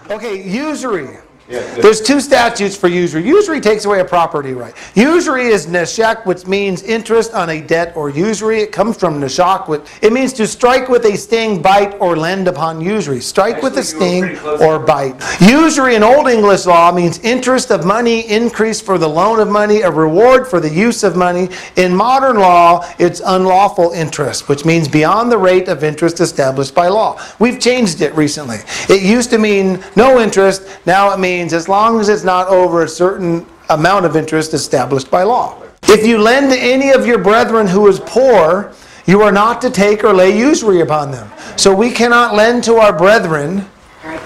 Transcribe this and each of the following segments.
Okay, usury. There's two statutes for usury. Usury takes away a property right. Usury is neshek, which means interest on a debt or usury. It comes from neshak. It means to strike with a sting, bite, or lend upon usury. Strike with a sting or bite. Usury in Old English law means interest of money, increase for the loan of money, a reward for the use of money. In modern law, it's unlawful interest, which means beyond the rate of interest established by law. We've changed it recently. It used to mean no interest. Now it means as long as it's not over a certain amount of interest established by law. If you lend to any of your brethren who is poor, you are not to take or lay usury upon them. So we cannot lend to our brethren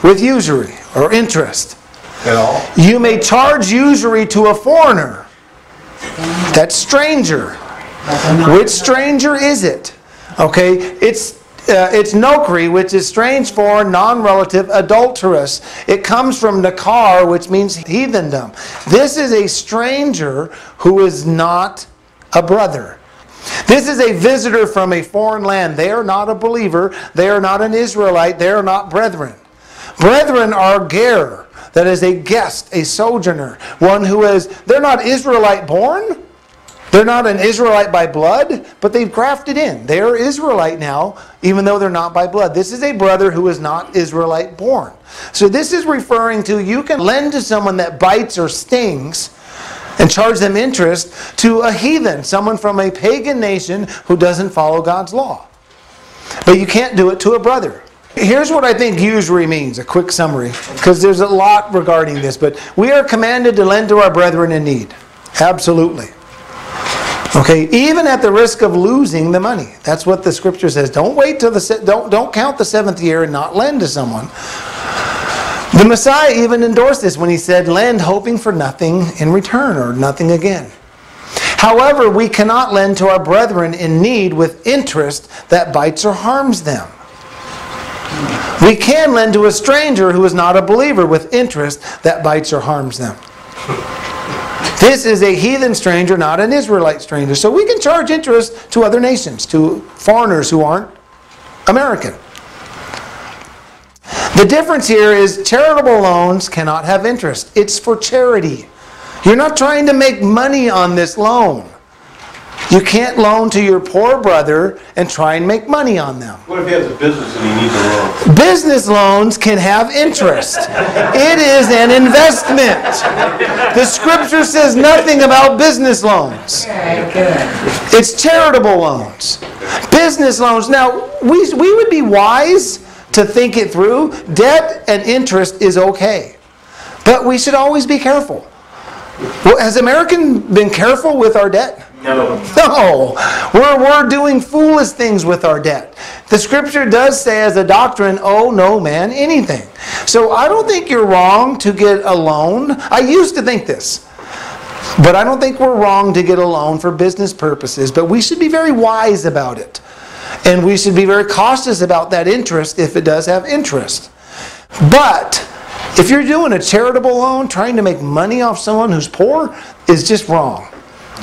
with usury or interest. You may charge usury to a foreigner. That's stranger. Which stranger is it? Okay, it's nokri, which is strange, foreign, non-relative, adulterous. It comes from nakar, which means heathendom. This is a stranger who is not a brother. This is a visitor from a foreign land. They are not a believer. They are not an Israelite. They are not brethren. Brethren are ger. That is a guest, a sojourner. One who is, they're not Israelite born. They're not an Israelite by blood, but they've grafted in. They are Israelite now, even though they're not by blood. This is a brother who is not Israelite born. So this is referring to, you can lend to someone that bites or stings and charge them interest to a heathen, someone from a pagan nation who doesn't follow God's law. But you can't do it to a brother. Here's what I think usury means, a quick summary, because there's a lot regarding this. But we are commanded to lend to our brethren in need. Absolutely. Okay, even at the risk of losing the money. That's what the scripture says. Don't wait till don't count the 7th year and not lend to someone. The Messiah even endorsed this when he said, lend hoping for nothing in return, or nothing again. However, we cannot lend to our brethren in need with interest that bites or harms them. We can lend to a stranger who is not a believer with interest that bites or harms them. This is a heathen stranger, not an Israelite stranger. So we can charge interest to other nations, to foreigners who aren't American. The difference here is charitable loans cannot have interest. It's for charity. You're not trying to make money on this loan. You can't loan to your poor brother and try and make money on them. What if he has a business and he needs a loan? Business loans can have interest. It is an investment. The scripture says nothing about business loans. It's charitable loans. Business loans. Now, we would be wise to think it through. Debt and interest is okay. But we should always be careful. Well, has America been careful with our debt? No. We're doing foolish things with our debt. The scripture does say as a doctrine, owe no man anything. So I don't think you're wrong to get a loan. I used to think this. But I don't think we're wrong to get a loan for business purposes. But we should be very wise about it. And we should be very cautious about that interest if it does have interest. But if you're doing a charitable loan, trying to make money off someone who's poor, is just wrong.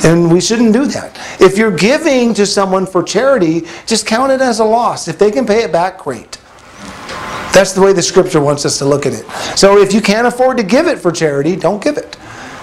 And we shouldn't do that. If you're giving to someone for charity, just count it as a loss. If they can pay it back, great. That's the way the scripture wants us to look at it. So if you can't afford to give it for charity, don't give it.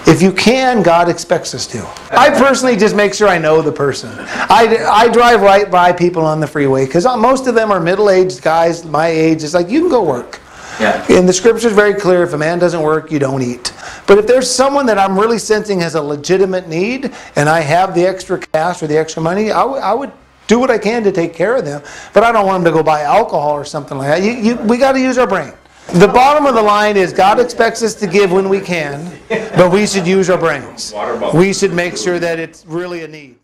If you can, God expects us to. I personally just make sure I know the person. I drive right by people on the freeway because most of them are middle-aged guys my age. It's like, you can go work. Yeah. And the scripture is very clear, if a man doesn't work, you don't eat. But if there's someone that I'm really sensing has a legitimate need, and I have the extra cash or the extra money, I would do what I can to take care of them. But I don't want them to go buy alcohol or something like that. We got to use our brain. The bottom of the line is God expects us to give when we can, but we should use our brains. We should make sure that it's really a need.